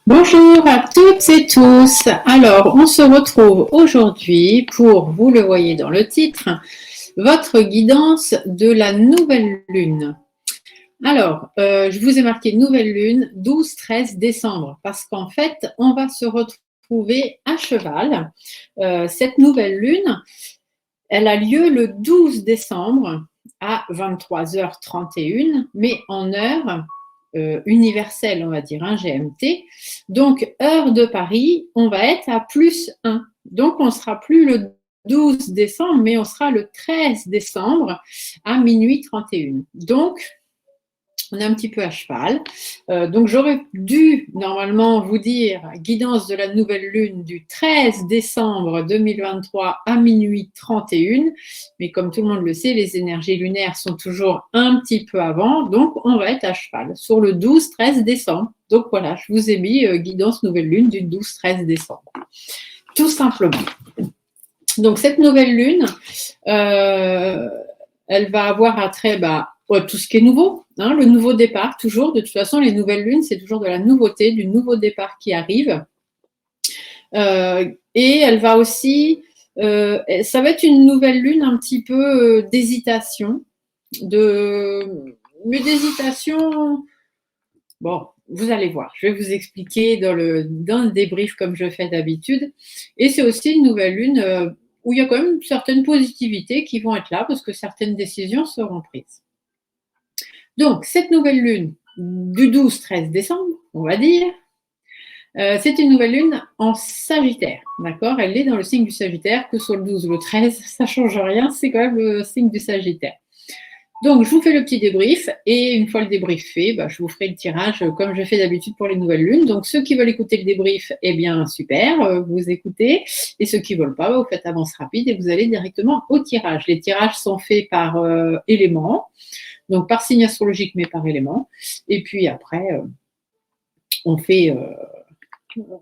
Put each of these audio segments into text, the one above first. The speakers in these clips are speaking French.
Bonjour à toutes et tous. Alors, on se retrouve aujourd'hui pour, vous le voyez dans le titre, votre guidance de la nouvelle lune. Alors, je vous ai marqué nouvelle lune 12-13 décembre parce qu'en fait, on va se retrouver à cheval. Cette nouvelle lune, elle a lieu le 12 décembre à 23h31, mais en heure universelle, on va dire, un GMT. Donc, heure de Paris, on va être à +1. Donc, on ne sera plus le 12 décembre, mais on sera le 13 décembre à minuit 31. Donc, on est un petit peu à cheval. Donc, j'aurais dû normalement vous dire guidance de la nouvelle lune du 13 décembre 2023 à minuit 31. Mais comme tout le monde le sait, les énergies lunaires sont toujours un petit peu avant. Donc, on va être à cheval sur le 12-13 décembre. Donc, voilà, je vous ai mis guidance nouvelle lune du 12-13 décembre. Tout simplement. Donc, cette nouvelle lune, elle va avoir attrait tout ce qui est nouveau, hein, le nouveau départ, toujours. De toute façon, les nouvelles lunes, c'est toujours de la nouveauté, du nouveau départ qui arrive. Et elle va aussi, ça va être une nouvelle lune un petit peu d'hésitation, mais d'hésitation, bon, vous allez voir, je vais vous expliquer dans le débrief comme je fais d'habitude. Et c'est aussi une nouvelle lune où il y a quand même certaines positivités qui vont être là parce que certaines décisions seront prises. Donc, cette nouvelle lune du 12-13 décembre, on va dire, c'est une nouvelle lune en Sagittaire, d'accord? Elle est dans le signe du Sagittaire, que ce soit le 12 ou le 13, ça ne change rien, c'est quand même le signe du Sagittaire. Donc, je vous fais le petit débrief et une fois le débrief fait, je vous ferai le tirage comme je fais d'habitude pour les nouvelles lunes. Donc, ceux qui veulent écouter le débrief, eh bien, super, vous écoutez. Et ceux qui ne veulent pas, vous faites avance rapide et vous allez directement au tirage. Les tirages sont faits par éléments, donc par signe astrologique, mais par élément. Et puis après, on fait,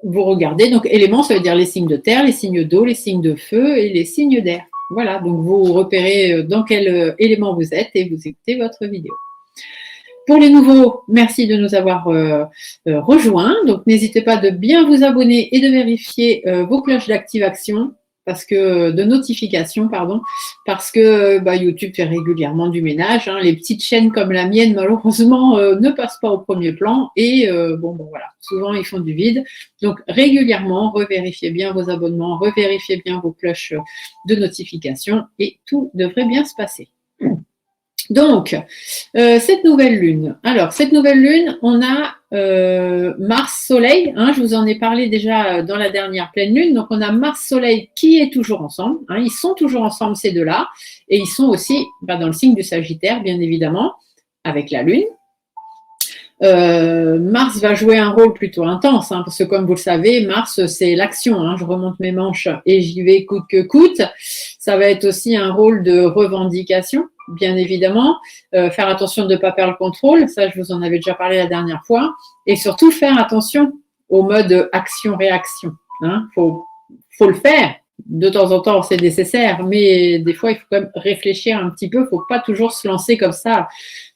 vous regardez, donc éléments, ça veut dire les signes de terre, les signes d'eau, les signes de feu et les signes d'air. Voilà, donc vous repérez dans quel élément vous êtes et vous écoutez votre vidéo. Pour les nouveaux, merci de nous avoir rejoints. Donc n'hésitez pas de bien vous abonner et de vérifier vos cloches d'activation, de notification, parce que YouTube fait régulièrement du ménage. Hein. Les petites chaînes comme la mienne, malheureusement, ne passent pas au premier plan. Et voilà, souvent ils font du vide. Donc régulièrement, revérifiez bien vos abonnements, revérifiez bien vos cloches de notification et tout devrait bien se passer. Donc, cette nouvelle lune. Alors, cette nouvelle lune, on a Mars-Soleil. Hein, je vous en ai parlé déjà dans la dernière pleine lune. Donc, on a Mars-Soleil qui est toujours ensemble. Hein, ils sont toujours ensemble, ces deux-là. Et ils sont aussi dans le signe du Sagittaire, bien évidemment, avec la lune. Mars va jouer un rôle plutôt intense, hein, parce que comme vous le savez, Mars, c'est l'action. Hein, je remonte mes manches et j'y vais coûte que coûte. Ça va être aussi un rôle de revendication, bien évidemment. Faire attention de ne pas perdre le contrôle, ça je vous en avais déjà parlé la dernière fois. Et surtout faire attention au mode action-réaction. Hein. Faut le faire. De temps en temps, c'est nécessaire, mais des fois, il faut quand même réfléchir un petit peu. Il ne faut pas toujours se lancer comme ça.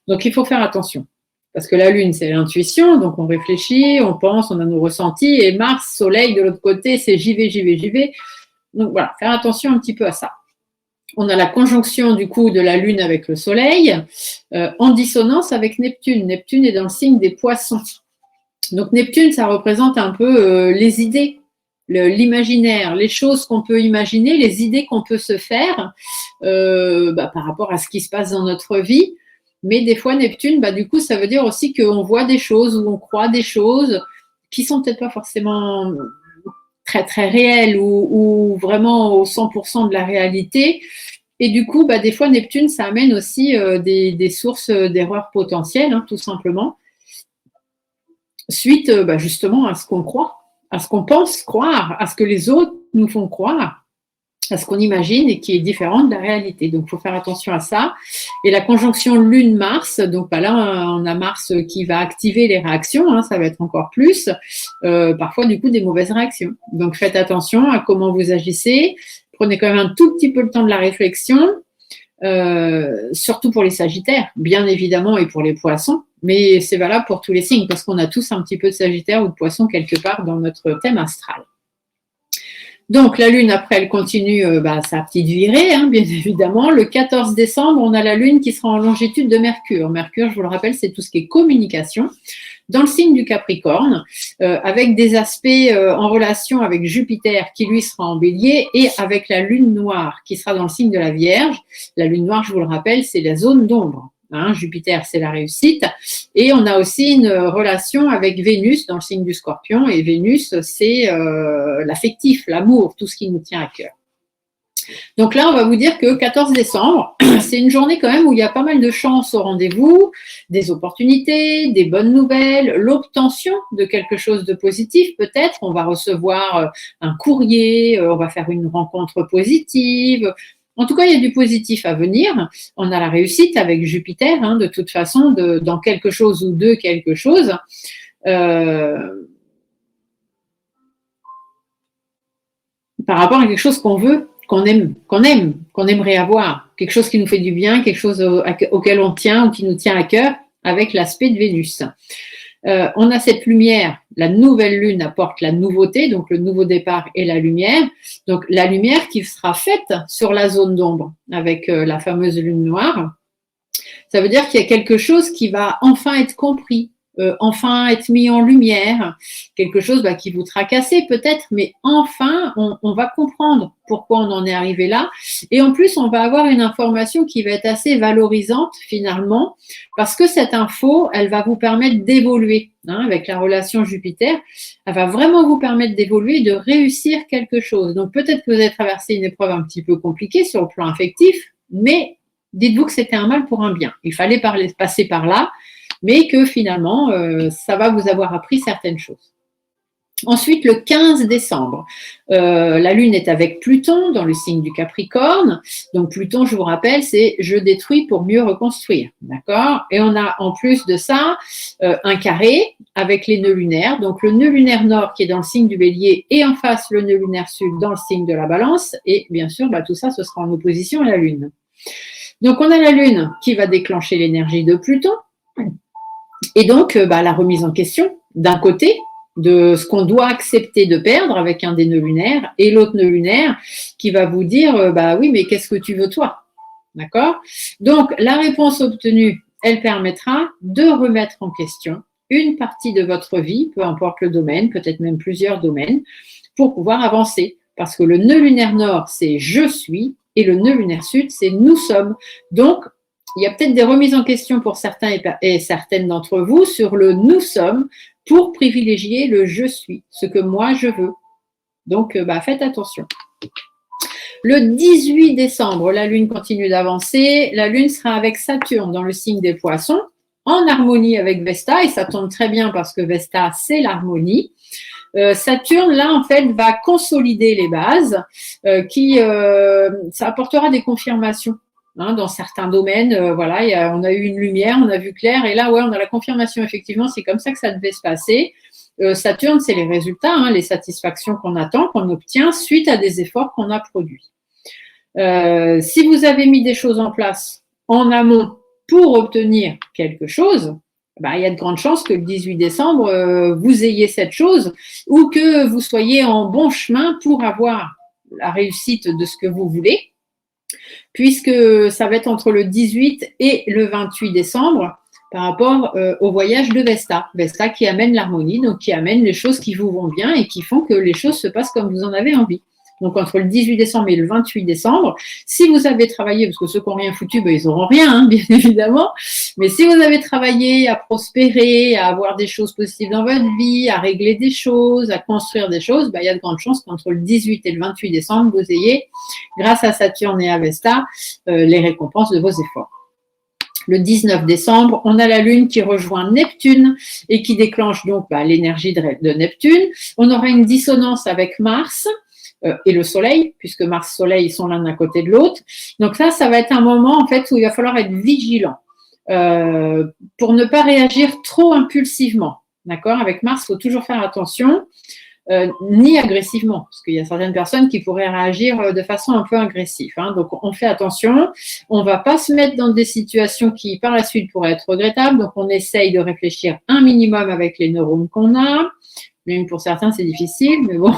Donc, il faut faire attention. Parce que la Lune, c'est l'intuition, donc on réfléchit, on pense, on a nos ressentis, et Mars, Soleil, de l'autre côté, c'est j'y vais, j'y vais, j'y vais. Donc voilà, faire attention un petit peu à ça. On a la conjonction du coup de la Lune avec le Soleil, en dissonance avec Neptune. Neptune est dans le signe des Poissons. Donc Neptune, ça représente un peu les idées, l'imaginaire, les choses qu'on peut imaginer, les idées qu'on peut se faire par rapport à ce qui se passe dans notre vie. Mais des fois, Neptune, du coup, ça veut dire aussi qu'on voit des choses ou on croit des choses qui sont peut-être pas forcément très, très réelles ou vraiment au 100% de la réalité. Et du coup, des fois, Neptune, ça amène aussi des sources d'erreurs potentielles, hein, tout simplement, suite justement à ce qu'on croit, à ce qu'on pense croire, à ce que les autres nous font croire, à ce qu'on imagine et qui est différent de la réalité. Donc, il faut faire attention à ça. Et la conjonction Lune-Mars, donc là, on a Mars qui va activer les réactions, hein, ça va être encore plus, parfois du coup des mauvaises réactions. Donc, faites attention à comment vous agissez. Prenez quand même un tout petit peu le temps de la réflexion, surtout pour les Sagittaires, bien évidemment, et pour les Poissons, mais c'est valable pour tous les signes parce qu'on a tous un petit peu de Sagittaire ou de Poisson quelque part dans notre thème astral. Donc la Lune, après, elle continue sa petite virée, hein, bien évidemment. Le 14 décembre, on a la Lune qui sera en longitude de Mercure. Mercure, je vous le rappelle, c'est tout ce qui est communication, dans le signe du Capricorne, avec des aspects en relation avec Jupiter qui, lui, sera en Bélier, et avec la Lune noire qui sera dans le signe de la Vierge. La Lune noire, je vous le rappelle, c'est la zone d'ombre. Hein, Jupiter, c'est la réussite. Et on a aussi une relation avec Vénus dans le signe du Scorpion. Et Vénus, c'est l'affectif, l'amour, tout ce qui nous tient à cœur. Donc là, on va vous dire que 14 décembre, c'est une journée quand même où il y a pas mal de chances au rendez-vous, des opportunités, des bonnes nouvelles, l'obtention de quelque chose de positif peut-être. On va recevoir un courrier, on va faire une rencontre positive. En tout cas, il y a du positif à venir. On a la réussite avec Jupiter, hein, de toute façon, dans quelque chose ou de quelque chose. Par rapport à quelque chose qu'on veut, qu'on aimerait avoir, quelque chose qui nous fait du bien, quelque chose auquel on tient ou qui nous tient à cœur, avec l'aspect de Vénus. On a cette lumière, la nouvelle lune apporte la nouveauté, donc le nouveau départ et la lumière. Donc la lumière qui sera faite sur la zone d'ombre avec la fameuse lune noire. Ça veut dire qu'il y a quelque chose qui va enfin être compris, enfin être mis en lumière, quelque chose qui vous tracassait peut-être, mais enfin on va comprendre pourquoi on en est arrivé là. Et en plus, on va avoir une information qui va être assez valorisante finalement, parce que cette info, elle va vous permettre d'évoluer. Hein, avec la relation Jupiter, elle va vraiment vous permettre d'évoluer et de réussir quelque chose. Donc peut-être que vous avez traversé une épreuve un petit peu compliquée sur le plan affectif, mais dites-vous que c'était un mal pour un bien. Il fallait passer par là, mais que finalement, ça va vous avoir appris certaines choses. Ensuite, le 15 décembre, la Lune est avec Pluton dans le signe du Capricorne. Donc Pluton, je vous rappelle, c'est « je détruis pour mieux reconstruire ». D'accord ? Et on a en plus de ça un carré avec les nœuds lunaires. Donc le nœud lunaire nord qui est dans le signe du Bélier et en face le nœud lunaire sud dans le signe de la Balance. Et bien sûr, tout ça, ce sera en opposition à la Lune. Donc on a la Lune qui va déclencher l'énergie de Pluton. Et donc, la remise en question, d'un côté, de ce qu'on doit accepter de perdre avec un des nœuds lunaires, et l'autre nœud lunaire qui va vous dire, oui, mais qu'est-ce que tu veux toi ? D'accord ? Donc, la réponse obtenue, elle permettra de remettre en question une partie de votre vie, peu importe le domaine, peut-être même plusieurs domaines, pour pouvoir avancer. Parce que le nœud lunaire nord, c'est « je suis », et le nœud lunaire sud, c'est « nous sommes ». Donc, il y a peut-être des remises en question pour certains et certaines d'entre vous sur le « nous sommes » pour privilégier le « je suis », ce que moi je veux. Donc, faites attention. Le 18 décembre, la Lune continue d'avancer. La Lune sera avec Saturne dans le signe des Poissons, en harmonie avec Vesta, et ça tombe très bien parce que Vesta, c'est l'harmonie. Saturne, là, en fait, va consolider les bases, ça apportera des confirmations. Hein, dans certains domaines, on a eu une lumière, on a vu clair, et là, on a la confirmation, effectivement, c'est comme ça que ça devait se passer. Saturne, c'est les résultats, hein, les satisfactions qu'on attend, qu'on obtient suite à des efforts qu'on a produits. Si vous avez mis des choses en place en amont pour obtenir quelque chose, il y a de grandes chances que le 18 décembre, vous ayez cette chose ou que vous soyez en bon chemin pour avoir la réussite de ce que vous voulez, puisque ça va être entre le 18 et le 28 décembre par rapport au voyage de Vesta. Vesta qui amène l'harmonie, donc qui amène les choses qui vous vont bien et qui font que les choses se passent comme vous en avez envie. Donc entre le 18 décembre et le 28 décembre, si vous avez travaillé, parce que ceux qui n'ont rien foutu, ils n'auront rien, hein, bien évidemment, mais si vous avez travaillé à prospérer, à avoir des choses positives dans votre vie, à régler des choses, à construire des choses, il y a de grandes chances qu'entre le 18 et le 28 décembre, vous ayez, grâce à Saturne et à Vesta, les récompenses de vos efforts. Le 19 décembre, on a la Lune qui rejoint Neptune et qui déclenche donc l'énergie de Neptune. On aura une dissonance avec Mars et le Soleil, puisque Mars et Soleil sont l'un à côté de l'autre. Donc ça va être un moment en fait où il va falloir être vigilant pour ne pas réagir trop impulsivement. D'accord ? Avec Mars, il faut toujours faire attention. ni agressivement, parce qu'il y a certaines personnes qui pourraient réagir de façon un peu agressive. Hein. Donc, on fait attention. On ne va pas se mettre dans des situations qui, par la suite, pourraient être regrettables. Donc, on essaye de réfléchir un minimum avec les neurones qu'on a. Même pour certains, c'est difficile, mais bon,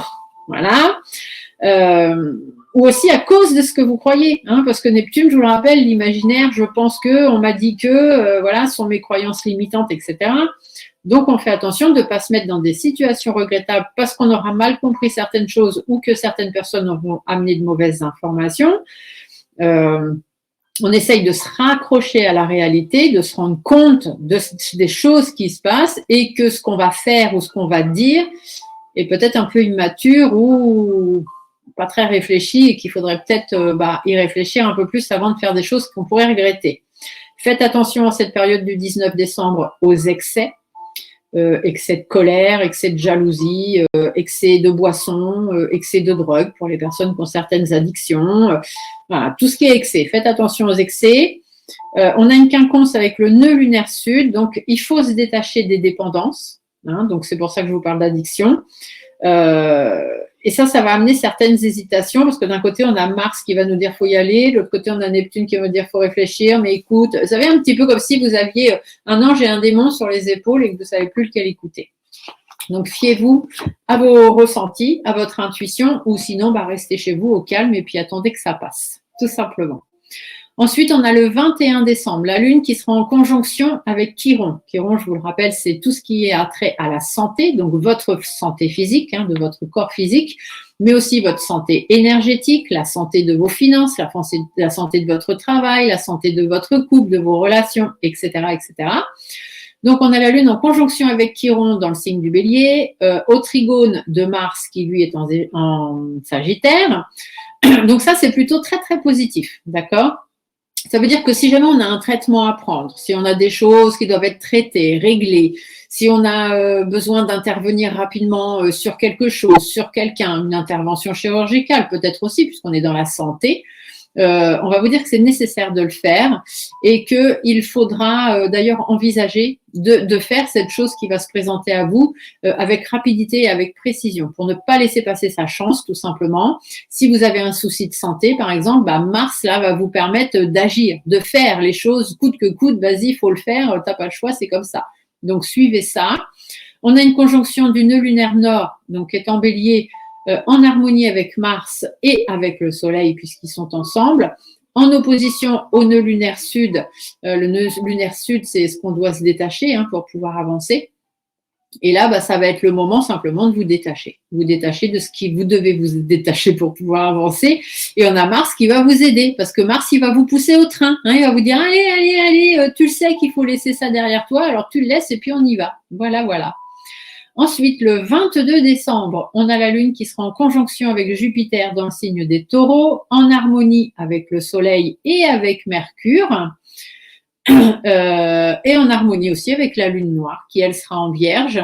voilà. Ou aussi à cause de ce que vous croyez, hein, parce que Neptune, je vous le rappelle, l'imaginaire, je pense que, on m'a dit que, voilà, sont mes croyances limitantes, etc. Donc, on fait attention de ne pas se mettre dans des situations regrettables parce qu'on aura mal compris certaines choses ou que certaines personnes auront amené de mauvaises informations. On essaye de se raccrocher à la réalité, de se rendre compte des choses qui se passent et que ce qu'on va faire ou ce qu'on va dire est peut-être un peu immature ou pas très réfléchi et qu'il faudrait peut-être y réfléchir un peu plus avant de faire des choses qu'on pourrait regretter. Faites attention en cette période du 19 décembre aux excès. Excès de colère, excès de jalousie, excès de boisson, excès de drogue pour les personnes qui ont certaines addictions. Voilà, tout ce qui est excès. Faites attention aux excès. On a une quinconce avec le nœud lunaire sud, donc il faut se détacher des dépendances. Hein, donc c'est pour ça que je vous parle d'addiction. Et ça va amener certaines hésitations parce que d'un côté, on a Mars qui va nous dire faut y aller, de l'autre côté, on a Neptune qui va nous dire faut réfléchir, mais écoute, vous savez, un petit peu comme si vous aviez un ange et un démon sur les épaules et que vous ne savez plus lequel écouter. Donc, fiez-vous à vos ressentis, à votre intuition, ou sinon, restez chez vous au calme et puis attendez que ça passe, tout simplement. Ensuite, on a le 21 décembre, la Lune qui sera en conjonction avec Chiron. Chiron, je vous le rappelle, c'est tout ce qui est attrait à la santé, donc votre santé physique, hein, de votre corps physique, mais aussi votre santé énergétique, la santé de vos finances, la santé de votre travail, la santé de votre couple, de vos relations, etc., etc. Donc, on a la Lune en conjonction avec Chiron dans le signe du Bélier, au trigone de Mars qui, lui, est en Sagittaire. Donc, ça, c'est plutôt très, très positif, d'accord ? Ça veut dire que si jamais on a un traitement à prendre, si on a des choses qui doivent être traitées, réglées, si on a besoin d'intervenir rapidement sur quelque chose, sur quelqu'un, une intervention chirurgicale peut-être aussi, puisqu'on est dans la santé, on va vous dire que c'est nécessaire de le faire et qu'il faudra d'ailleurs envisager de faire cette chose qui va se présenter à vous avec rapidité et avec précision pour ne pas laisser passer sa chance tout simplement. Si vous avez un souci de santé par exemple, Mars là va vous permettre d'agir, de faire les choses coûte que coûte, vas-y, il faut le faire, t'as pas le choix, c'est comme ça. Donc suivez ça. On a une conjonction du nœud lunaire nord, donc qui est en Bélier, en harmonie avec Mars et avec le Soleil puisqu'ils sont ensemble, en opposition au nœud lunaire sud. Le nœud lunaire sud, c'est ce qu'on doit se détacher pour pouvoir avancer. Et là, ça va être le moment simplement de vous détacher de ce qui vous devez vous détacher pour pouvoir avancer. Et on a Mars qui va vous aider parce que Mars, il va vous pousser au train. Il va vous dire, allez, tu le sais qu'il faut laisser ça derrière toi, alors tu le laisses et puis on y va. Voilà. Ensuite, le 22 décembre, on a la Lune qui sera en conjonction avec Jupiter dans le signe des Taureaux, en harmonie avec le Soleil et avec Mercure, et en harmonie aussi avec la Lune noire, qui elle sera en Vierge,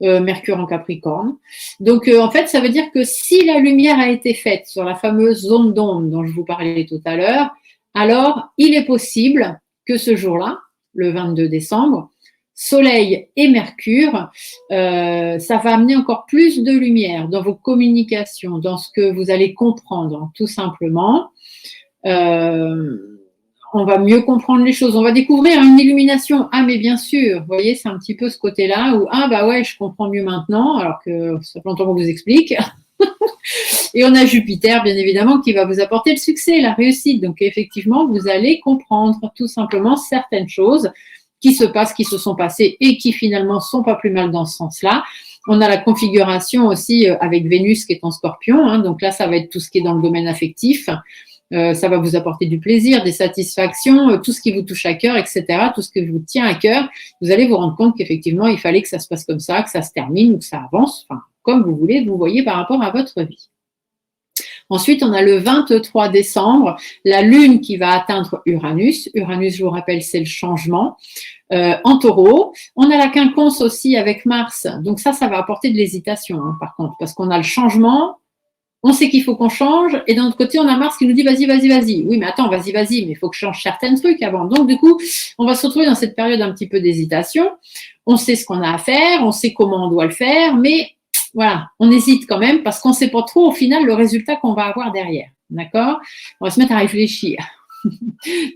Mercure en Capricorne. Donc, en fait, ça veut dire que si la lumière a été faite sur la fameuse zone d'ombre dont je vous parlais tout à l'heure, alors il est possible que ce jour-là, le 22 décembre, Soleil et Mercure, ça va amener encore plus de lumière dans vos communications, dans ce que vous allez comprendre, tout simplement. On va mieux comprendre les choses. On va découvrir une illumination. Ah, mais bien sûr, vous voyez, c'est un petit peu ce côté-là où, ouais, je comprends mieux maintenant, alors que ça fait longtemps qu'on vous explique. Et on a Jupiter, bien évidemment, qui va vous apporter le succès, la réussite. Donc, effectivement, vous allez comprendre tout simplement certaines choses qui se passent, qui se sont passées et qui finalement sont pas plus mal dans ce sens-là. On a la configuration aussi avec Vénus qui est en Scorpion, donc là ça va être tout ce qui est dans le domaine affectif, ça va vous apporter du plaisir, des satisfactions, tout ce qui vous touche à cœur, etc., tout ce qui vous tient à cœur, vous allez vous rendre compte qu'effectivement il fallait que ça se passe comme ça, que ça se termine ou que ça avance, comme vous voulez, vous voyez par rapport à votre vie. Ensuite, on a le 23 décembre, la Lune qui va atteindre Uranus. Uranus, je vous rappelle, c'est le changement. En Taureau. On a la quinconce aussi avec Mars. Donc ça va apporter de l'hésitation, par contre, parce qu'on a le changement, on sait qu'il faut qu'on change, et d'un autre côté, on a Mars qui nous dit vas-y. Oui, mais attends, vas-y, mais il faut que je change certains trucs avant. Donc, du coup, on va se retrouver dans cette période un petit peu d'hésitation. On sait ce qu'on a à faire, on sait comment on doit le faire, mais voilà, on hésite quand même parce qu'on ne sait pas trop au final le résultat qu'on va avoir derrière. D'accord? On va se mettre à réfléchir.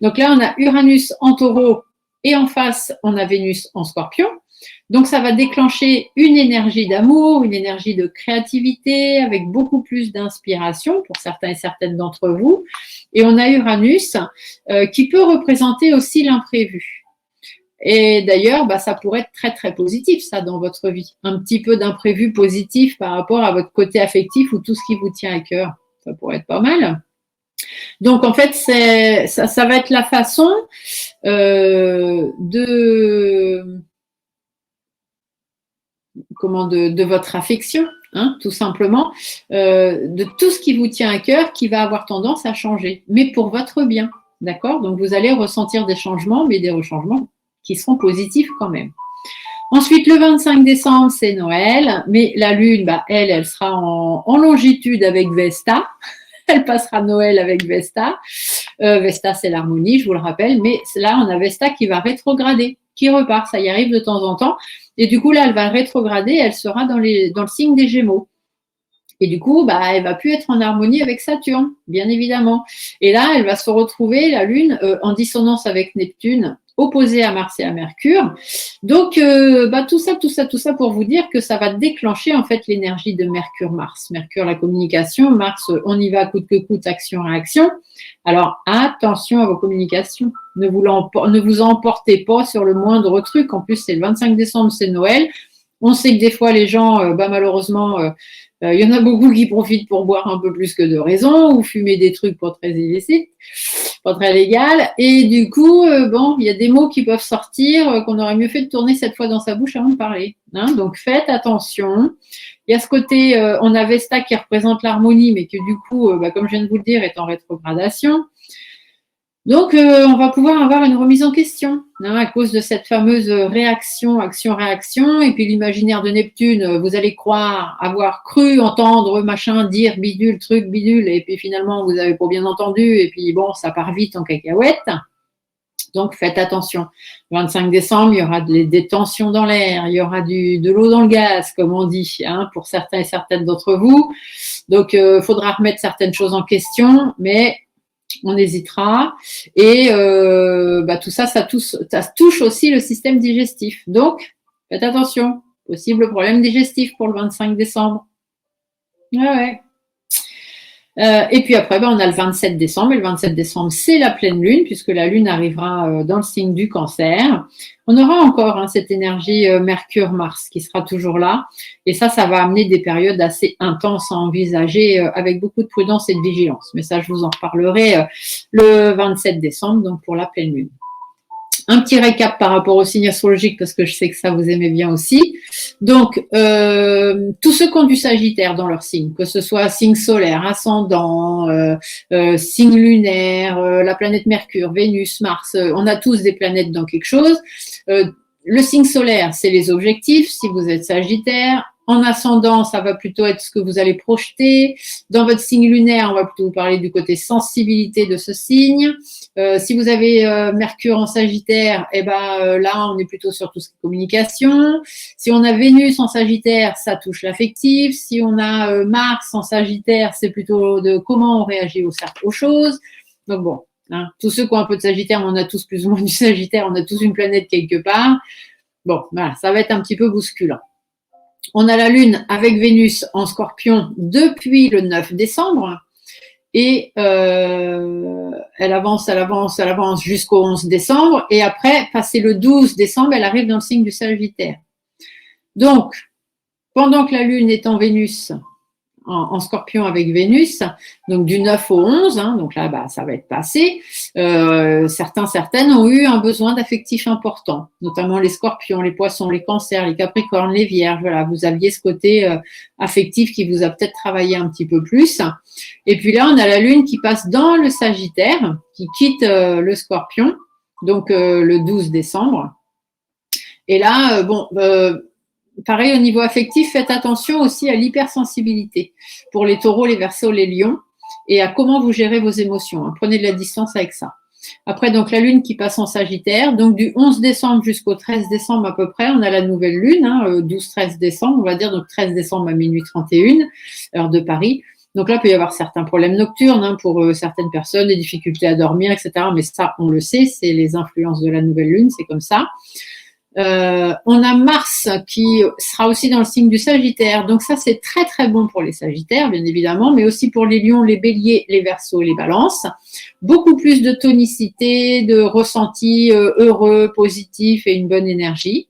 Donc là, on a Uranus en taureau et en face, on a Vénus en scorpion. Donc ça va déclencher une énergie d'amour, une énergie de créativité avec beaucoup plus d'inspiration pour certains et certaines d'entre vous. Et on a Uranus qui peut représenter aussi l'imprévu. Et d'ailleurs, ça pourrait être très très positif ça dans votre vie. Un petit peu d'imprévu positif par rapport à votre côté affectif ou tout ce qui vous tient à cœur. Ça pourrait être pas mal. Donc en fait, ça va être la façon de votre affection, hein, tout simplement, de tout ce qui vous tient à cœur qui va avoir tendance à changer, mais pour votre bien, d'accord? Donc vous allez ressentir des changements, mais des changements qui seront positifs quand même. Ensuite, le 25 décembre, c'est Noël, mais la Lune, elle sera en longitude avec Vesta. Elle passera Noël avec Vesta. Vesta, c'est l'harmonie, je vous le rappelle, mais là, on a Vesta qui va rétrograder, qui repart, ça y arrive de temps en temps. Et du coup, là, elle va rétrograder, elle sera dans le signe des Gémeaux. Et du coup, elle va plus être en harmonie avec Saturne, bien évidemment. Et là, elle va se retrouver, la Lune, en dissonance avec Neptune, opposée à Mars et à Mercure. Donc, tout ça pour vous dire que ça va déclencher en fait l'énergie de Mercure-Mars. Mercure, la communication, Mars, on y va coûte que coûte, action-réaction. Alors, attention à vos communications. Ne vous emportez pas sur le moindre truc. En plus, c'est le 25 décembre, c'est Noël. On sait que des fois, les gens, malheureusement, il y en a beaucoup qui profitent pour boire un peu plus que de raison ou fumer des trucs pas très illicites, pas très légal. Et du coup, il y a des mots qui peuvent sortir qu'on aurait mieux fait de tourner cette fois dans sa bouche avant de parler. Hein, donc, faites attention. Il y a ce côté, on a Vesta qui représente l'harmonie, mais qui du coup, comme je viens de vous le dire, est en rétrogradation. Donc, on va pouvoir avoir une remise en question à cause de cette fameuse réaction, action-réaction. Et puis l'imaginaire de Neptune, vous allez croire, avoir cru, entendre, machin, dire, bidule, truc, bidule. Et puis finalement, vous n'avez pas bien entendu. Et puis bon, ça part vite en cacahuète. Donc, faites attention. Le 25 décembre, il y aura des tensions dans l'air, il y aura de l'eau dans le gaz, comme on dit, pour certains et certaines d'entre vous. Donc, il faudra remettre certaines choses en question, mais on hésitera. Et tout ça, ça touche aussi le système digestif. Donc, faites attention. Possible problème digestif pour le 25 décembre. Ouais. Et puis après, on a le 27 décembre. Et le 27 décembre, c'est la pleine lune, puisque la lune arrivera dans le signe du Cancer. On aura encore cette énergie Mercure-Mars qui sera toujours là. Et ça va amener des périodes assez intenses à envisager avec beaucoup de prudence et de vigilance. Mais ça, je vous en reparlerai le 27 décembre, donc pour la pleine lune. Un petit récap par rapport au signe astrologique, parce que je sais que ça vous aimez bien aussi. Donc, tous ceux qui ont du Sagittaire dans leur signe, que ce soit signe solaire, ascendant, signe lunaire, la planète Mercure, Vénus, Mars, on a tous des planètes dans quelque chose. Le signe solaire, c'est les objectifs, si vous êtes Sagittaire. En ascendant, ça va plutôt être ce que vous allez projeter. Dans votre signe lunaire, on va plutôt vous parler du côté sensibilité de ce signe. Si vous avez Mercure en Sagittaire, là, on est plutôt sur tout ce qui est communication. Si on a Vénus en Sagittaire, ça touche l'affectif. Si on a Mars en Sagittaire, c'est plutôt de comment on réagit aux choses. Donc bon, tous ceux qui ont un peu de Sagittaire, on a tous plus ou moins du Sagittaire, on a tous une planète quelque part. Bon, voilà, ça va être un petit peu bousculant. On a la Lune avec Vénus en Scorpion depuis le 9 décembre et elle avance jusqu'au 11 décembre et après, passé le 12 décembre, elle arrive dans le signe du Sagittaire. Donc, pendant que la Lune est en Vénus, en Scorpion avec Vénus, donc du 9 au 11, donc là, ça va être passé. Certaines ont eu un besoin d'affectif important, notamment les Scorpions, les Poissons, les Cancers, les Capricornes, les Vierges. Voilà, vous aviez ce côté affectif qui vous a peut-être travaillé un petit peu plus. Et puis là, on a la Lune qui passe dans le Sagittaire, qui quitte le Scorpion, donc le 12 décembre. Et là, pareil, au niveau affectif, faites attention aussi à l'hypersensibilité pour les taureaux, les verseaux, les lions et à comment vous gérez vos émotions. Prenez de la distance avec ça. Après, donc, la lune qui passe en Sagittaire. Donc, du 11 décembre jusqu'au 13 décembre à peu près, on a la nouvelle lune, 12-13 décembre, on va dire, donc 13 décembre à minuit 31, heure de Paris. Donc là, il peut y avoir certains problèmes nocturnes pour certaines personnes, des difficultés à dormir, etc. Mais ça, on le sait, c'est les influences de la nouvelle lune, c'est comme ça. On a Mars qui sera aussi dans le signe du Sagittaire. Donc ça, c'est très, très bon pour les Sagittaires, bien évidemment, mais aussi pour les Lions, les Béliers, les Verseaux, les Balances. Beaucoup plus de tonicité, de ressenti heureux, positif et une bonne énergie.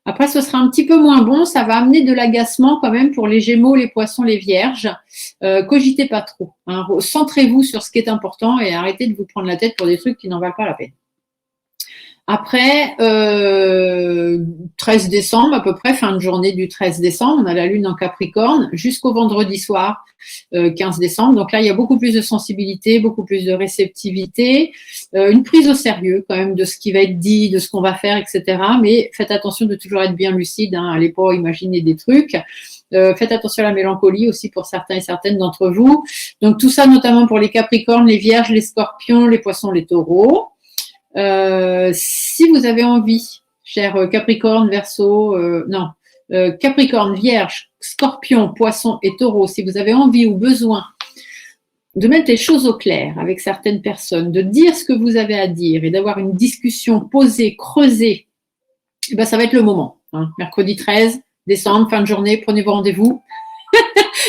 Après, ce sera un petit peu moins bon. Ça va amener de l'agacement quand même pour les Gémeaux, les Poissons, les Vierges. Cogitez pas trop. Centrez-vous sur ce qui est important et arrêtez de vous prendre la tête pour des trucs qui n'en valent pas la peine. Après, 13 décembre à peu près, fin de journée du 13 décembre, on a la lune en Capricorne jusqu'au vendredi soir, 15 décembre. Donc là, il y a beaucoup plus de sensibilité, beaucoup plus de réceptivité, une prise au sérieux quand même de ce qui va être dit, de ce qu'on va faire, etc. Mais faites attention de toujours être bien lucide, allez pas imaginer des trucs. Faites attention à la mélancolie aussi pour certains et certaines d'entre vous. Donc tout ça notamment pour les Capricornes, les Vierges, les Scorpions, les Poissons, les Taureaux. Si vous avez envie, cher Capricorne, Verseau, Capricorne, Vierge, Scorpion, Poisson et Taureau, si vous avez envie ou besoin de mettre les choses au clair avec certaines personnes, de dire ce que vous avez à dire et d'avoir une discussion posée, creusée, ça va être le moment. Mercredi 13 décembre, fin de journée, prenez vos rendez-vous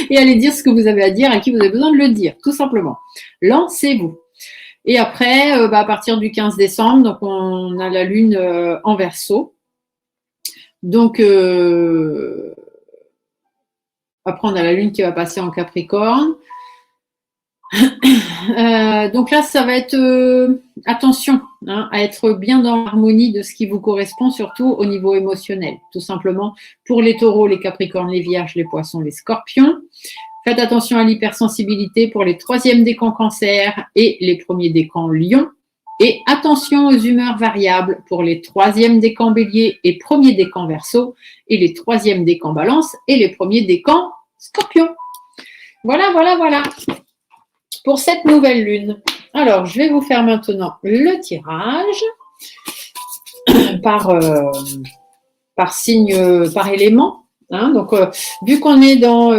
et allez dire ce que vous avez à dire, à qui vous avez besoin de le dire, tout simplement. Lancez-vous. Et après, à partir du 15 décembre, donc on a la lune en Verseau. Donc, après, on a la lune qui va passer en Capricorne. Donc là, ça va être attention à être bien dans l'harmonie de ce qui vous correspond, surtout au niveau émotionnel. Tout simplement, pour les Taureaux, les Capricornes, les Vierges, les Poissons, les Scorpions. Faites attention à l'hypersensibilité pour les troisièmes décans Cancer et les premiers décans Lion. Et attention aux humeurs variables pour les troisièmes décans Bélier et premiers décans Verseau et les troisièmes décans Balance et les premiers décans Scorpion. Voilà, voilà, voilà pour cette nouvelle lune. Alors, je vais vous faire maintenant le tirage par signe, par élément. Donc, vu qu'on est dans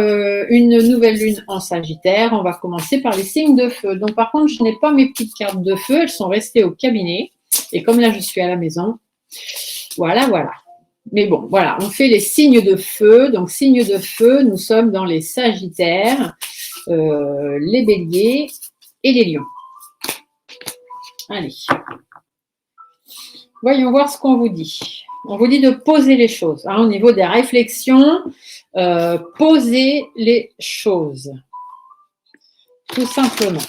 une nouvelle lune en Sagittaire, on va commencer par les signes de feu. Donc, par contre, je n'ai pas mes petites cartes de feu, elles sont restées au cabinet. Et comme là, je suis à la maison, voilà, voilà. Mais bon, voilà, on fait les signes de feu. Donc, signes de feu, nous sommes dans les Sagittaires, les Béliers et les Lions. Allez, voyons voir ce qu'on vous dit. On vous dit de poser les choses. Au niveau des réflexions, posez les choses. Tout simplement.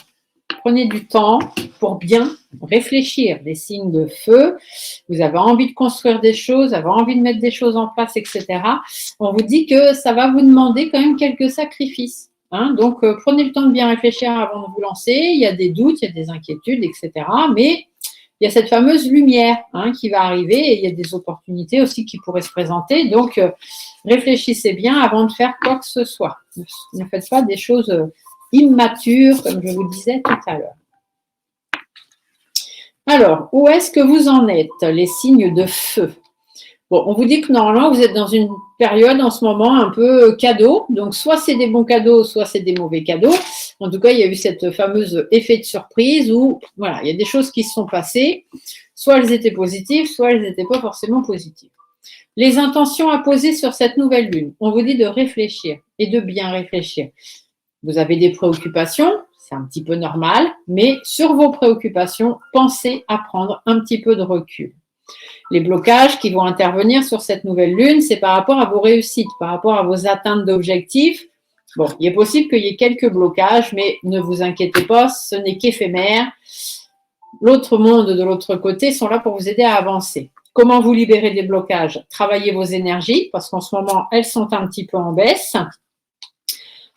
Prenez du temps pour bien réfléchir. Les signes de feu, vous avez envie de construire des choses, vous avez envie de mettre des choses en place, etc. On vous dit que ça va vous demander quand même quelques sacrifices. Donc, prenez le temps de bien réfléchir avant de vous lancer. Il y a des doutes, il y a des inquiétudes, etc. Mais il y a cette fameuse lumière qui va arriver et il y a des opportunités aussi qui pourraient se présenter. Donc, réfléchissez bien avant de faire quoi que ce soit. Ne faites pas des choses immatures, comme je vous le disais tout à l'heure. Alors, où est-ce que vous en êtes, les signes de feu? Bon, on vous dit que normalement, vous êtes dans une période en ce moment un peu cadeau. Donc, soit c'est des bons cadeaux, soit c'est des mauvais cadeaux. En tout cas, il y a eu cette fameuse effet de surprise où, voilà, il y a des choses qui se sont passées. Soit elles étaient positives, soit elles n'étaient pas forcément positives. Les intentions à poser sur cette nouvelle lune. On vous dit de réfléchir et de bien réfléchir. Vous avez des préoccupations, c'est un petit peu normal, mais sur vos préoccupations, pensez à prendre un petit peu de recul. Les blocages qui vont intervenir sur cette nouvelle lune, c'est par rapport à vos réussites, par rapport à vos atteintes d'objectifs. Bon, il est possible qu'il y ait quelques blocages, mais ne vous inquiétez pas, ce n'est qu'éphémère. L'autre monde de l'autre côté sont là pour vous aider à avancer. Comment vous libérer des blocages? Travaillez vos énergies, parce qu'en ce moment, elles sont un petit peu en baisse.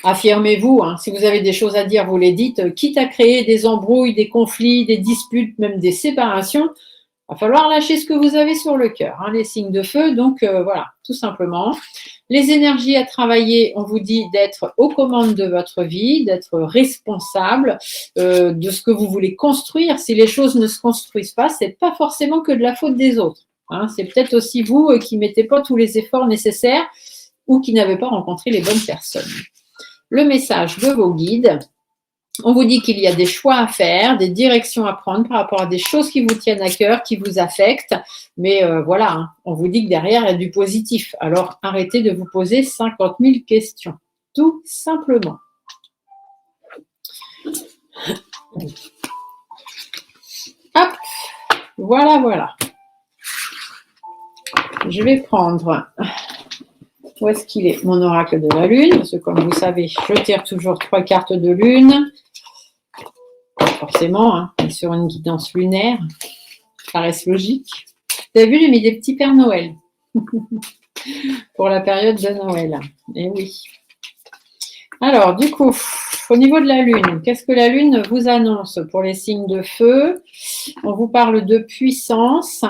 Affirmez-vous, si vous avez des choses à dire, vous les dites, quitte à créer des embrouilles, des conflits, des disputes, même des séparations. va falloir lâcher ce que vous avez sur le cœur, hein, les signes de feu. Donc, voilà, tout simplement. Les énergies à travailler, on vous dit d'être aux commandes de votre vie, d'être responsable de ce que vous voulez construire. Si les choses ne se construisent pas, ce n'est pas forcément que de la faute des autres. Hein. C'est peut-être aussi vous qui ne mettez pas tous les efforts nécessaires ou qui n'avez pas rencontré les bonnes personnes. Le message de vos guides. On vous dit qu'il y a des choix à faire, des directions à prendre par rapport à des choses qui vous tiennent à cœur, qui vous affectent. Mais voilà, hein, on vous dit que derrière, il y a du positif. Alors, arrêtez de vous poser 50 000 questions. Tout simplement. Hop, voilà, voilà. Je vais prendre... Où est-ce qu'il est, mon oracle de la Lune? Parce que comme vous savez, je tire toujours 3 cartes de Lune. Forcément, hein, sur une guidance lunaire. Ça reste logique. Vous avez vu, j'ai mis des petits Pères Noël. Pour la période de Noël. Eh oui. Alors, du coup, au niveau de la Lune, qu'est-ce que la Lune vous annonce pour les signes de feu? On vous parle de puissance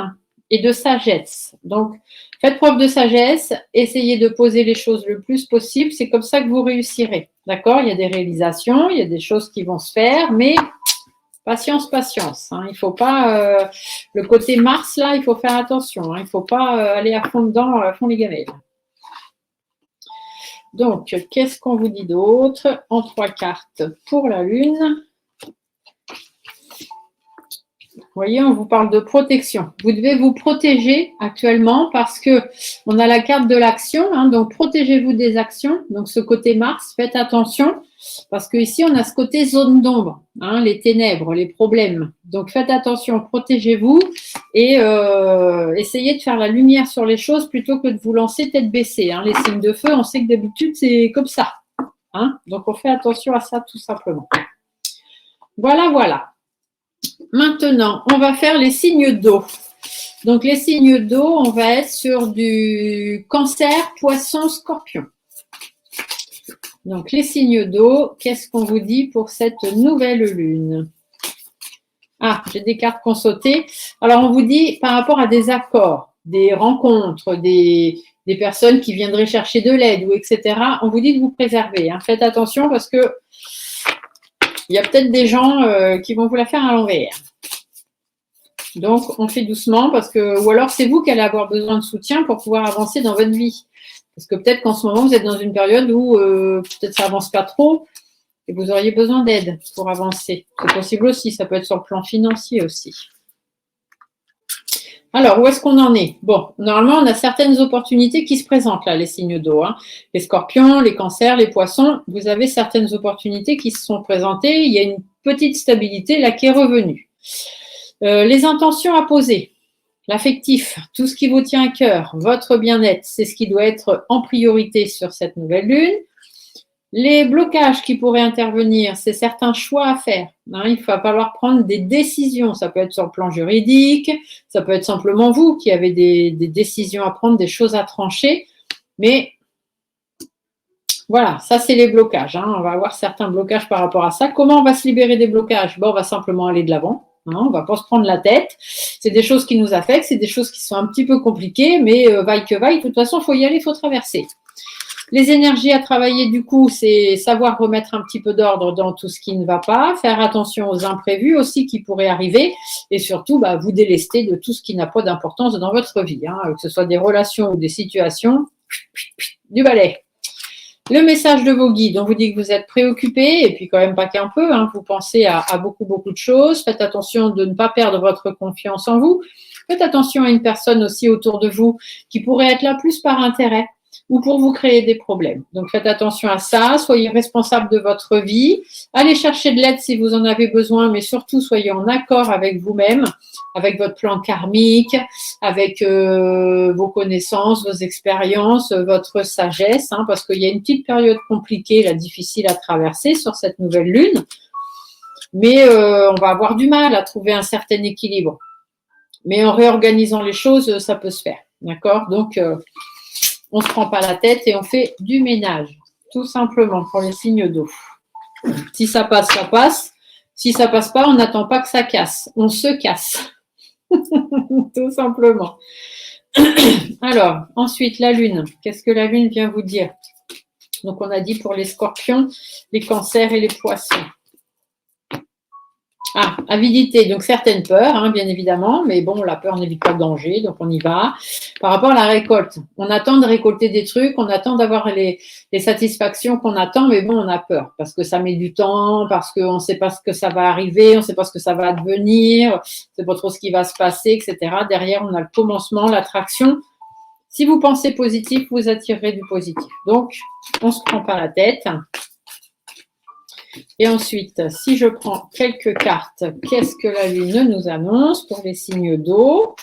et de sagesse. Donc, faites preuve de sagesse, essayez de poser les choses le plus possible, c'est comme ça que vous réussirez. D'accord? Il y a des réalisations, il y a des choses qui vont se faire, mais patience, patience. Hein. Il ne faut pas, le côté Mars, là, il faut faire attention. Hein. Il ne faut pas aller à fond dedans, à fond les gamelles. Donc, qu'est-ce qu'on vous dit d'autre en 3 cartes pour la Lune? Vous voyez, on vous parle de protection. Vous devez vous protéger actuellement parce que on a la carte de l'action, hein, donc protégez-vous des actions. Donc, ce côté Mars, faites attention parce qu'ici, on a ce côté zone d'ombre, hein, les ténèbres, les problèmes. Donc, faites attention, protégez-vous et essayez de faire la lumière sur les choses plutôt que de vous lancer tête baissée. Hein. Les signes de feu, on sait que d'habitude, c'est comme ça. Hein. Donc, on fait attention à ça tout simplement. Voilà, voilà. Maintenant, on va faire les signes d'eau. Donc, les signes d'eau, on va être sur du Cancer, Poisson, Scorpion. Donc, les signes d'eau, qu'est-ce qu'on vous dit pour cette nouvelle lune? Ah, j'ai des cartes qu'on sauté. Alors, on vous dit par rapport à des accords, des rencontres, des personnes qui viendraient chercher de l'aide, ou etc. On vous dit de vous préserver. Hein. Faites attention parce que il y a peut-être des gens qui vont vous la faire à l'envers. Donc, on fait doucement parce que, ou alors c'est vous qui allez avoir besoin de soutien pour pouvoir avancer dans votre vie. Parce que peut-être qu'en ce moment, vous êtes dans une période où peut-être ça avance pas trop et vous auriez besoin d'aide pour avancer. C'est possible aussi, ça peut être sur le plan financier aussi. Alors, où est-ce qu'on en est? Bon, normalement, on a certaines opportunités qui se présentent là, les signes d'eau. Hein. Les scorpions, les cancers, les poissons, vous avez certaines opportunités qui se sont présentées. Il y a une petite stabilité là qui est revenue. Les intentions à poser, l'affectif, tout ce qui vous tient à cœur, votre bien-être, c'est ce qui doit être en priorité sur cette nouvelle lune. Les blocages qui pourraient intervenir, c'est certains choix à faire. Hein, il va falloir prendre des décisions. Ça peut être sur le plan juridique, ça peut être simplement vous qui avez des décisions à prendre, des choses à trancher. Mais voilà, ça c'est les blocages. Hein. On va avoir certains blocages par rapport à ça. Comment on va se libérer des blocages? Bon, on va simplement aller de l'avant. Hein, on ne va pas se prendre la tête. C'est des choses qui nous affectent, c'est des choses qui sont un petit peu compliquées, mais vaille que vaille, de toute façon, il faut y aller, il faut traverser. Les énergies à travailler, du coup, c'est savoir remettre un petit peu d'ordre dans tout ce qui ne va pas, faire attention aux imprévus aussi qui pourraient arriver et surtout vous délester de tout ce qui n'a pas d'importance dans votre vie, hein, que ce soit des relations ou des situations, du balai. Le message de vos guides, on vous dit que vous êtes préoccupés, et puis quand même pas qu'un peu, hein, vous pensez à beaucoup de choses. Faites attention de ne pas perdre votre confiance en vous. Faites attention à une personne aussi autour de vous qui pourrait être là plus par intérêt ou pour vous créer des problèmes. Donc, faites attention à ça. Soyez responsable de votre vie. Allez chercher de l'aide si vous en avez besoin, mais surtout, soyez en accord avec vous-même, avec votre plan karmique, avec vos connaissances, vos expériences, votre sagesse, hein, parce qu'il y a une petite période compliquée, là, difficile à traverser sur cette nouvelle lune. Mais on va avoir du mal à trouver un certain équilibre. Mais en réorganisant les choses, ça peut se faire. D'accord? Donc, on ne se prend pas la tête et on fait du ménage, tout simplement, pour les signes d'eau. Si ça passe, ça passe. Si ça passe pas, on n'attend pas que ça casse. On se casse. Tout simplement. Alors, ensuite, la Lune. Qu'est-ce que la Lune vient vous dire? Donc, on a dit pour les scorpions, les cancers et les poissons. Ah, avidité, donc certaines peurs, hein, bien évidemment, mais bon, la peur n'évite pas le danger, donc on y va. Par rapport à la récolte, on attend de récolter des trucs, on attend d'avoir les satisfactions qu'on attend, mais bon, on a peur parce que ça met du temps, parce qu'on ne sait pas ce que ça va arriver, on ne sait pas ce que ça va devenir, on ne sait pas trop ce qui va se passer, etc. Derrière, on a le commencement, l'attraction. Si vous pensez positif, vous attirerez du positif. Donc, on ne se prend pas la tête. Et ensuite, si je prends quelques cartes, qu'est-ce que la Lune nous annonce pour les signes d'eau?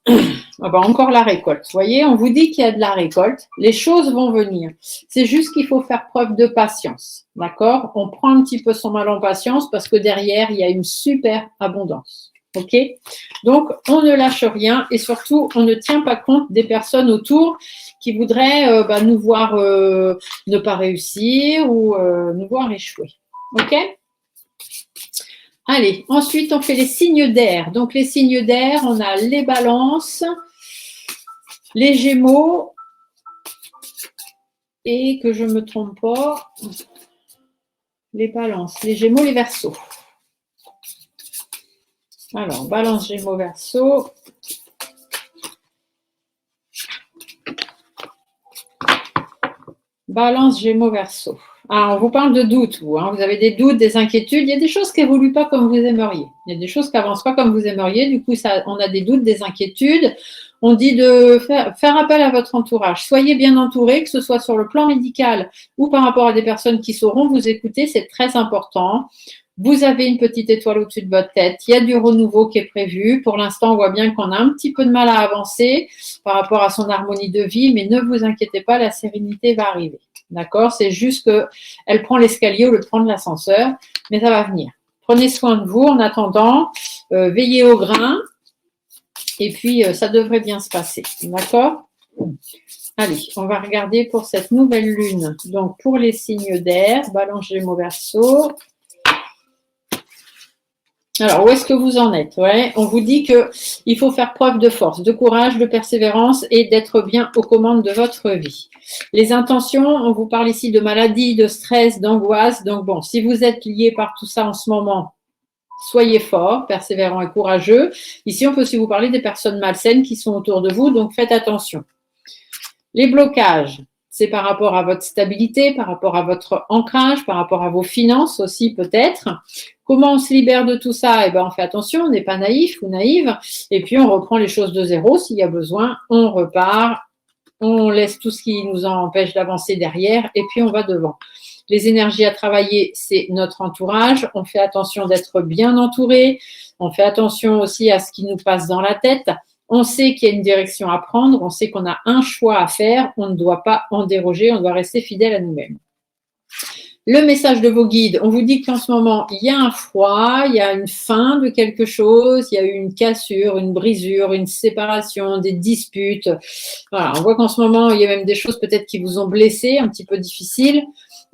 Ah ben encore la récolte. Vous voyez, on vous dit qu'il y a de la récolte. Les choses vont venir. C'est juste qu'il faut faire preuve de patience. D'accord? On prend un petit peu son mal en patience parce que derrière, il y a une super abondance. OK? Donc, on ne lâche rien et surtout, on ne tient pas compte des personnes autour qui voudraient nous voir ne pas réussir ou nous voir échouer. OK? Allez, ensuite, on fait les signes d'air. Donc, les signes d'air, on a les balances, les gémeaux et que je ne me trompe pas, les balances, les gémeaux, les verseaux. Alors, balance, gémeaux, verseaux. Balance, gémeaux, verseaux. Alors, on vous parle de doutes, vous. Vous avez des doutes, des inquiétudes. Il y a des choses qui n'évoluent pas comme vous aimeriez. Il y a des choses qui n'avancent pas comme vous aimeriez. Du coup, on a des doutes, des inquiétudes. On dit de faire appel à votre entourage. Soyez bien entouré, que ce soit sur le plan médical ou par rapport à des personnes qui sauront vous écouter. C'est très important. Vous avez une petite étoile au-dessus de votre tête. Il y a du renouveau qui est prévu. Pour l'instant, on voit bien qu'on a un petit peu de mal à avancer par rapport à son harmonie de vie, mais ne vous inquiétez pas, la sérénité va arriver. D'accord? C'est juste qu'elle prend l'escalier au lieu de prendre l'ascenseur, mais ça va venir. Prenez soin de vous en attendant, veillez au grain, et puis ça devrait bien se passer. D'accord? Allez, on va regarder pour cette nouvelle lune. Donc, pour les signes d'air, Balance, Gémeaux, Verseau. Alors, où est-ce que vous en êtes? Ouais, on vous dit qu'il faut faire preuve de force, de courage, de persévérance et d'être bien aux commandes de votre vie. Les intentions, on vous parle ici de maladie, de stress, d'angoisse. Donc bon, si vous êtes lié par tout ça en ce moment, soyez fort, persévérant et courageux. Ici, on peut aussi vous parler des personnes malsaines qui sont autour de vous, donc faites attention. Les blocages, c'est par rapport à votre stabilité, par rapport à votre ancrage, par rapport à vos finances aussi peut-être. Comment on se libère de tout ça? Eh bien, on fait attention, on n'est pas naïf ou naïve. Et puis, on reprend les choses de zéro. S'il y a besoin, on repart. On laisse tout ce qui nous empêche d'avancer derrière et puis on va devant. Les énergies à travailler, c'est notre entourage. On fait attention d'être bien entouré. On fait attention aussi à ce qui nous passe dans la tête. On sait qu'il y a une direction à prendre. On sait qu'on a un choix à faire. On ne doit pas en déroger. On doit rester fidèle à nous-mêmes. Le message de vos guides, on vous dit qu'en ce moment, il y a un froid, il y a une fin de quelque chose, il y a eu une cassure, une brisure, une séparation, des disputes. Voilà, on voit qu'en ce moment, il y a même des choses peut-être qui vous ont blessé, un petit peu difficiles.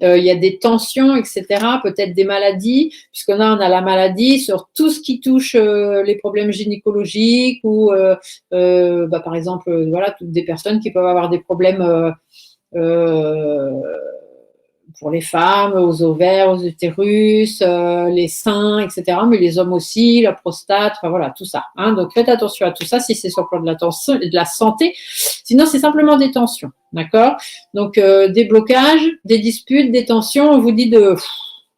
Il y a des tensions, etc., peut-être des maladies, puisqu'on on a la maladie sur tout ce qui touche les problèmes gynécologiques ou, par exemple, voilà, toutes des personnes qui peuvent avoir des problèmes pour les femmes, aux ovaires, aux utérus, les seins, etc. Mais les hommes aussi, la prostate, enfin voilà, tout ça. Donc faites attention à tout ça si c'est sur le plan de la santé. Sinon, c'est simplement des tensions, d'accord? Donc des blocages, des disputes, des tensions. On vous dit de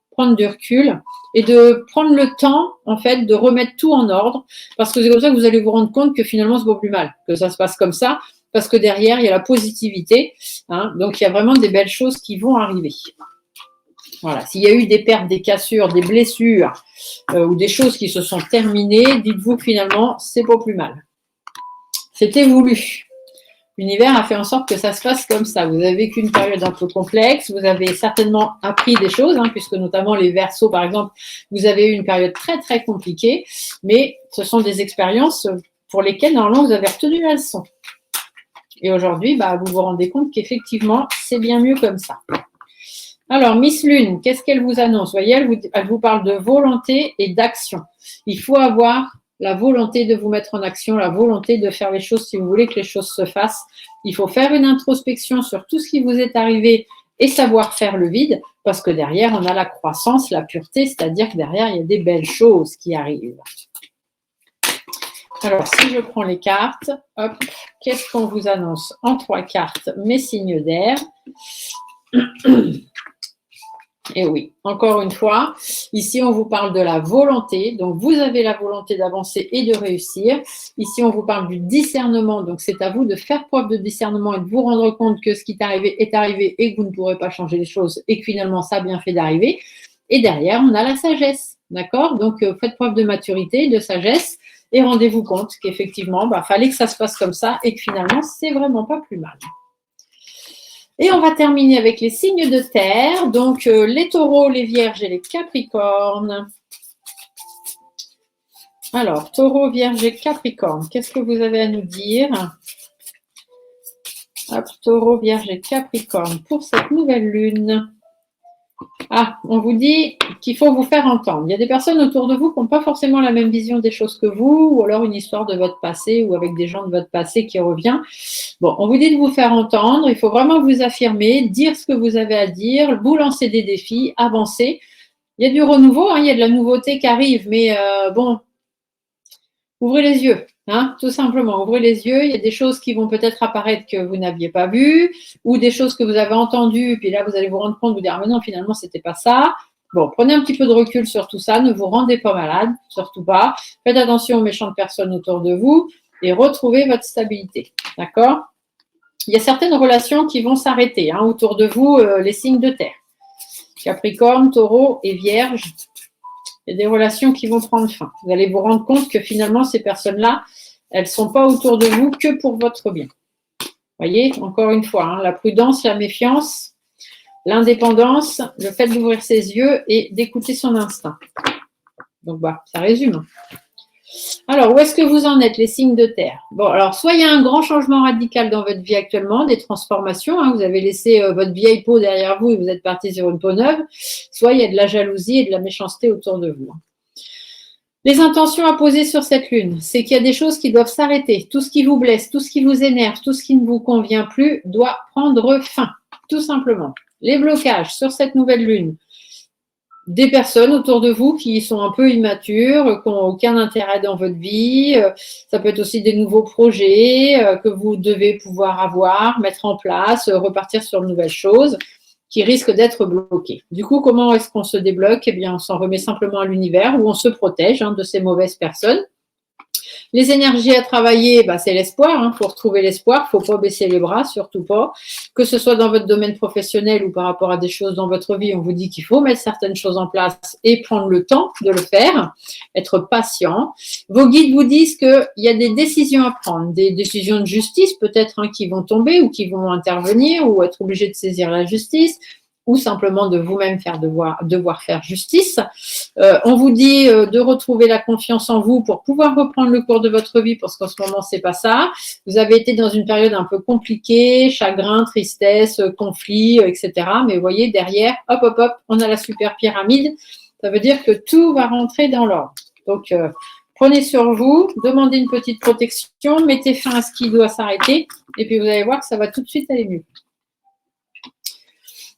prendre du recul et de prendre le temps, en fait, de remettre tout en ordre, parce que c'est comme ça que vous allez vous rendre compte que finalement, c'est pas plus mal, que ça se passe comme ça, parce que derrière, il y a la positivité. Donc, il y a vraiment des belles choses qui vont arriver. Voilà. S'il y a eu des pertes, des cassures, des blessures ou des choses qui se sont terminées, dites-vous que finalement, c'est pas plus mal. C'était voulu. L'univers a fait en sorte que ça se passe comme ça. Vous avez vécu une période un peu complexe, vous avez certainement appris des choses, puisque notamment les Verseaux, par exemple, vous avez eu une période très, très compliquée, mais ce sont des expériences pour lesquelles, normalement, vous avez retenu la leçon. Et aujourd'hui, vous vous rendez compte qu'effectivement, c'est bien mieux comme ça. Alors, Miss Lune, qu'est-ce qu'elle vous annonce? Vous voyez, elle vous parle de volonté et d'action. Il faut avoir la volonté de vous mettre en action, la volonté de faire les choses si vous voulez que les choses se fassent. Il faut faire une introspection sur tout ce qui vous est arrivé et savoir faire le vide, parce que derrière, on a la croissance, la pureté, c'est-à-dire que derrière, il y a des belles choses qui arrivent. Alors, si je prends les cartes, hop, qu'est-ce qu'on vous annonce en 3 cartes? Mes signes d'air. Et oui, encore une fois, ici, on vous parle de la volonté. Donc, vous avez la volonté d'avancer et de réussir. Ici, on vous parle du discernement. Donc, c'est à vous de faire preuve de discernement et de vous rendre compte que ce qui est arrivé et que vous ne pourrez pas changer les choses et que finalement, ça a bien fait d'arriver. Et derrière, on a la sagesse. D'accord? Donc, faites preuve de maturité, de sagesse et rendez-vous compte qu'effectivement, fallait que ça se passe comme ça et que finalement, c'est vraiment pas plus mal. Et on va terminer avec les signes de terre, donc les taureaux, les vierges et les capricornes. Alors, taureau, vierge et capricorne, qu'est-ce que vous avez à nous dire? Hop, taureau, vierge et capricorne pour cette nouvelle lune. Ah, on vous dit qu'il faut vous faire entendre. Il y a des personnes autour de vous qui n'ont pas forcément la même vision des choses que vous, ou alors une histoire de votre passé, ou avec des gens de votre passé qui revient. Bon, on vous dit de vous faire entendre. Il faut vraiment vous affirmer, dire ce que vous avez à dire, vous lancer des défis, avancer. Il y a du renouveau, il y a de la nouveauté qui arrive, mais bon, ouvrez les yeux. Tout simplement, ouvrez les yeux. Il y a des choses qui vont peut-être apparaître que vous n'aviez pas vues, ou des choses que vous avez entendues, puis là, vous allez vous rendre compte, vous dire, ah, mais non, finalement, c'était pas ça. Bon, prenez un petit peu de recul sur tout ça, ne vous rendez pas malade, surtout pas. Faites attention aux méchantes personnes autour de vous et retrouvez votre stabilité. D'accord? Il y a certaines relations qui vont s'arrêter autour de vous, les signes de terre. Capricorne, taureau et vierge. Il y a des relations qui vont prendre fin. Vous allez vous rendre compte que finalement, ces personnes-là, elles ne sont pas autour de vous que pour votre bien. Vous voyez, encore une fois, la prudence, la méfiance, l'indépendance, le fait d'ouvrir ses yeux et d'écouter son instinct. Donc, ça résume. Alors, où est-ce que vous en êtes, les signes de terre? Bon, alors, soit il y a un grand changement radical dans votre vie actuellement, des transformations, vous avez laissé votre vieille peau derrière vous et vous êtes parti sur une peau neuve, soit il y a de la jalousie et de la méchanceté autour de vous. Les intentions à poser sur cette lune, c'est qu'il y a des choses qui doivent s'arrêter. Tout ce qui vous blesse, tout ce qui vous énerve, tout ce qui ne vous convient plus doit prendre fin, tout simplement. Les blocages sur cette nouvelle lune, des personnes autour de vous qui sont un peu immatures, qui n'ont aucun intérêt dans votre vie. Ça peut être aussi des nouveaux projets que vous devez pouvoir avoir, mettre en place, repartir sur de nouvelles choses qui risquent d'être bloquées. Du coup, comment est-ce qu'on se débloque? Eh bien, on s'en remet simplement à l'univers où on se protège de ces mauvaises personnes. Les énergies à travailler, c'est l'espoir. Il faut retrouver l'espoir. Il ne faut pas baisser les bras, surtout pas. Que ce soit dans votre domaine professionnel ou par rapport à des choses dans votre vie, on vous dit qu'il faut mettre certaines choses en place et prendre le temps de le faire, être patient. Vos guides vous disent qu'il y a des décisions à prendre, des décisions de justice peut-être qui vont tomber ou qui vont intervenir ou être obligés de saisir la justice, ou simplement de vous-même devoir faire justice. On vous dit de retrouver la confiance en vous pour pouvoir reprendre le cours de votre vie, parce qu'en ce moment, c'est pas ça. Vous avez été dans une période un peu compliquée, chagrin, tristesse, conflit, etc. Mais vous voyez, derrière, hop, on a la super pyramide. Ça veut dire que tout va rentrer dans l'ordre. Donc, prenez sur vous, demandez une petite protection, mettez fin à ce qui doit s'arrêter, et puis vous allez voir que ça va tout de suite aller mieux.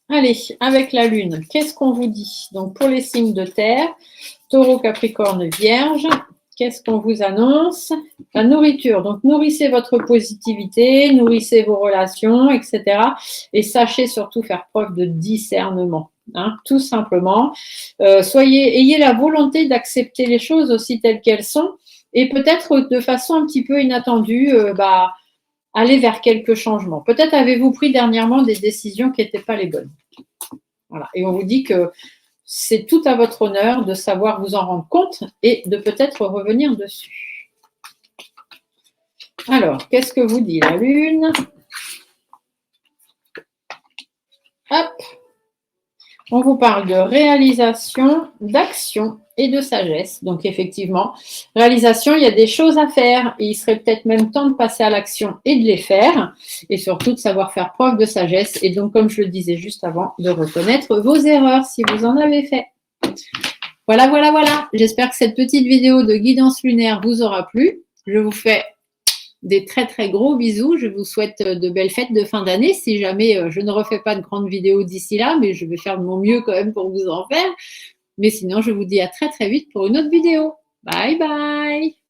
Allez, avec la lune, qu'est-ce qu'on vous dit? Donc, pour les signes de terre, taureau, capricorne, vierge, qu'est-ce qu'on vous annonce? La nourriture. Donc, nourrissez votre positivité, nourrissez vos relations, etc. Et sachez surtout faire preuve de discernement, tout simplement. Ayez la volonté d'accepter les choses aussi telles qu'elles sont et peut-être de façon un petit peu inattendue, aller vers quelques changements. Peut-être avez-vous pris dernièrement des décisions qui n'étaient pas les bonnes. Voilà. Et on vous dit que c'est tout à votre honneur de savoir vous en rendre compte et de peut-être revenir dessus. Alors, qu'est-ce que vous dit la lune? Hop. On vous parle de réalisation, d'action et de sagesse. Donc, effectivement, réalisation, il y a des choses à faire et il serait peut-être même temps de passer à l'action et de les faire et surtout de savoir faire preuve de sagesse et donc, comme je le disais juste avant, de reconnaître vos erreurs si vous en avez fait. Voilà, voilà, voilà. J'espère que cette petite vidéo de guidance lunaire vous aura plu. Je vous fais des très très gros bisous. Je vous souhaite de belles fêtes de fin d'année. Si jamais je ne refais pas de grandes vidéos d'ici là, mais je vais faire de mon mieux quand même pour vous en faire. Mais sinon, je vous dis à très très vite pour une autre vidéo. Bye bye!